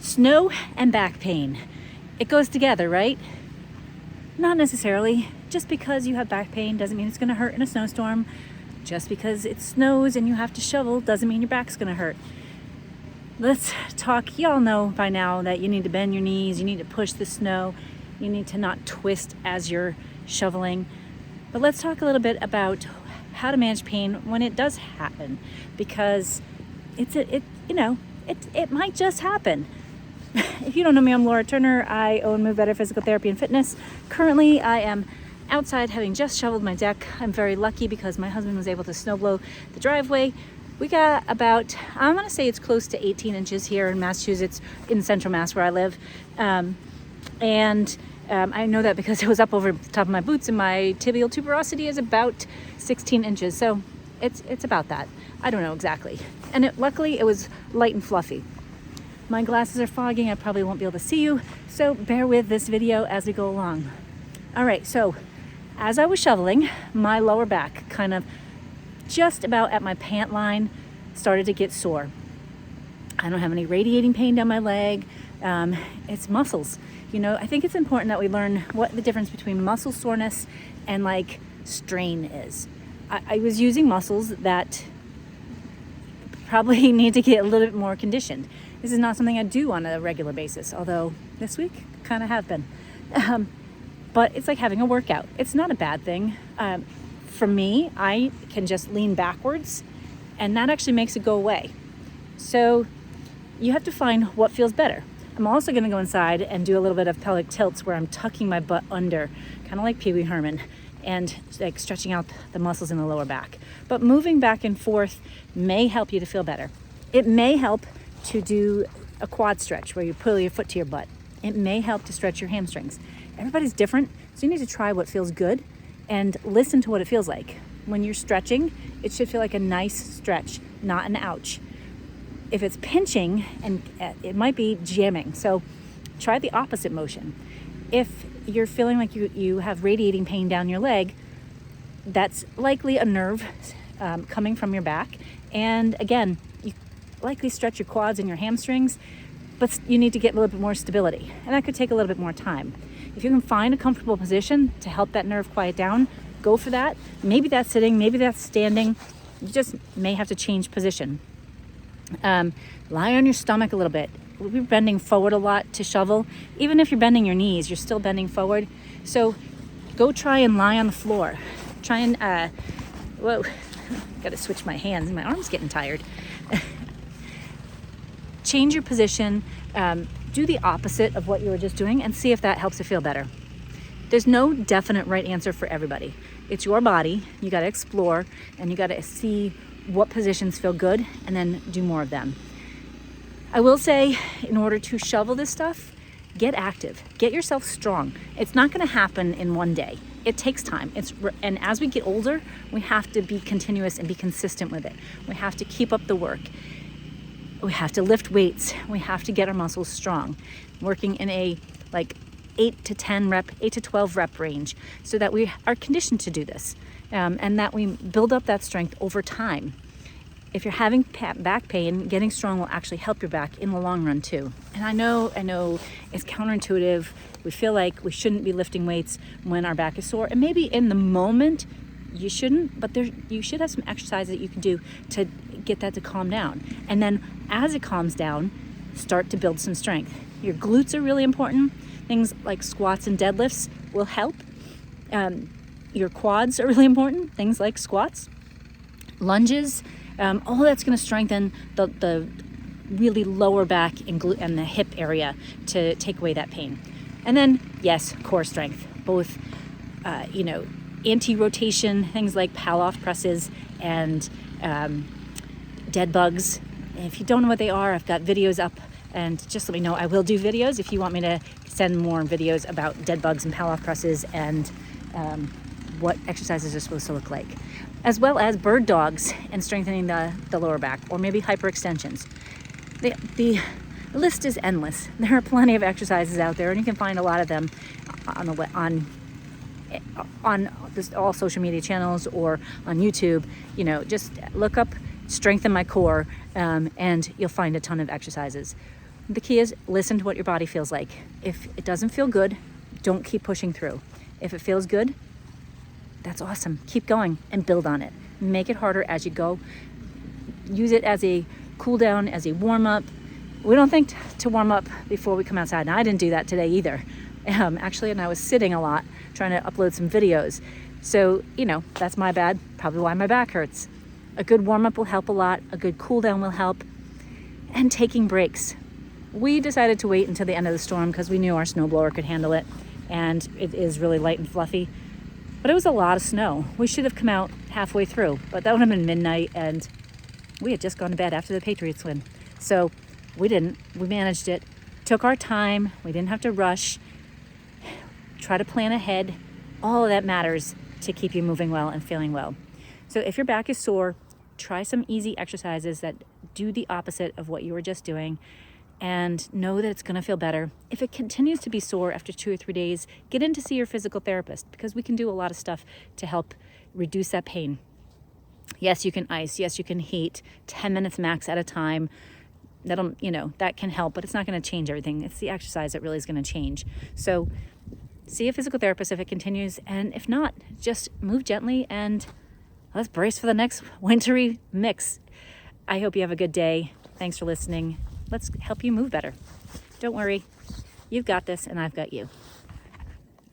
Snow and back pain. It goes together, right? Not necessarily. Just because you have back pain doesn't mean it's going to hurt in a snowstorm. Just because it snows and you have to shovel doesn't mean your back's going to hurt. Let's talk. Y'all know by now that you need to bend your knees, you need to push the snow, you need to not twist as you're shoveling. But let's talk a little bit about how to manage pain when it does happen, because it might just happen. If you don't know me, I'm Laura Turner. I own Move Better Physical Therapy and Fitness. Currently, I am outside having just shoveled my deck. I'm very lucky because my husband was able to snow blow the driveway. We got about, I'm going to say it's close to 18 inches here in Massachusetts, in central Mass where I live. I know that because it was up over the top of my boots, and my tibial tuberosity is about 16 inches. So it's about that. I don't know exactly. And luckily, it was light and fluffy. My glasses are fogging. I probably won't be able to see you, so bear with this video as we go along. All right, so as I was shoveling, my lower back, kind of just about at my pant line, started to get sore. I don't have any radiating pain down my leg. It's muscles. I think it's important that we learn what the difference between muscle soreness and like strain is. I was using muscles that probably need to get a little bit more conditioned. This is not something I do on a regular basis, although this week kind of have been. But it's like having a workout. It's not a bad thing. For me, I can just lean backwards, and that actually makes it go away. So you have to find what feels better. I'm also going to go inside and do a little bit of pelvic tilts where I'm tucking my butt under, kind of like Pee Wee Herman, and like stretching out the muscles in the lower back. But moving back and forth may help you to feel better. It may help to do a quad stretch where you pull your foot to your butt. It may help to stretch your hamstrings. Everybody's different, so you need to try what feels good and listen to what it feels like. When you're stretching, it should feel like a nice stretch, not an ouch. If it's pinching, and it might be jamming, so try the opposite motion. If you're feeling like you have radiating pain down your leg, that's likely a nerve coming from your back. And again, you likely stretch your quads and your hamstrings, but you need to get a little bit more stability, and that could take a little bit more time. If you can find a comfortable position to help that nerve quiet down, go for that. Maybe that's sitting, maybe that's standing. You just may have to change position. Lie on your stomach a little bit. We're bending forward a lot to shovel. Even if you're bending your knees, you're still bending forward. So go try and lie on the floor. Try and, gotta switch my hands. My arm's getting tired. Change your position. Do the opposite of what you were just doing and see if that helps you feel better. There's no definite right answer for everybody. It's your body. You got to explore, and you got to see what positions feel good and then do more of them. I will say, in order to shovel this stuff, get active. Get yourself strong. It's not going to happen in one day. It takes time. And as we get older, we have to be continuous and be consistent with it. We have to keep up the work. We have to lift weights. We have to get our muscles strong, working in a 8 to 12 rep range, so that we are conditioned to do this, and that we build up that strength over time. If you're having back pain, getting strong will actually help your back in the long run too. And I know it's counterintuitive. We feel like we shouldn't be lifting weights when our back is sore, and maybe in the moment you shouldn't, but you should have some exercise that you can do to get that to calm down. And then as it calms down, start to build some strength. Your glutes are really important. Things like squats and deadlifts will help. Your quads are really important. Things like squats, lunges, all that's going to strengthen the really lower back and the hip area to take away that pain. And then, yes, core strength, both, anti-rotation, things like Palloff presses and dead bugs. If you don't know what they are, I've got videos up, and just let me know. I will do videos if you want me to send more videos about dead bugs and Palloff presses and what exercises are supposed to look like, as well as bird dogs and strengthening the lower back, or maybe hyperextensions. The list is endless. There are plenty of exercises out there, and you can find a lot of them on all social media channels or on YouTube. Just look up strengthen my core, and you'll find a ton of exercises. The key is listen to what your body feels like. If it doesn't feel good, don't keep pushing through. If it feels good, that's awesome. Keep going and build on it. Make it harder as you go. Use it as a cool down, as a warm up. We don't think to warm up before we come outside. Now, I didn't do that today either. Actually, and I was sitting a lot trying to upload some videos. So, that's my bad. Probably why my back hurts. A good warm up will help a lot. A good cool down will help. And taking breaks. We decided to wait until the end of the storm because we knew our snowblower could handle it. And it is really light and fluffy. But it was a lot of snow. We should have come out halfway through, but that would have been midnight, and we had just gone to bed after the Patriots win. So we didn't. We managed it. Took our time. We didn't have to rush. Try to plan ahead. All of that matters to keep you moving well and feeling well. So if your back is sore, try some easy exercises that do the opposite of what you were just doing, and know that it's going to feel better. If it continues to be sore after 2 or 3 days, get in to see your physical therapist, because we can do a lot of stuff to help reduce that pain. Yes, you can ice. Yes, you can heat 10 minutes max at a time. That can help, but it's not going to change everything. It's the exercise that really is going to change. So see a physical therapist if it continues, and if not, just move gently and let's brace for the next wintry mix. I hope you have a good day. Thanks for listening. Let's help you move better. Don't worry. You've got this, and I've got you.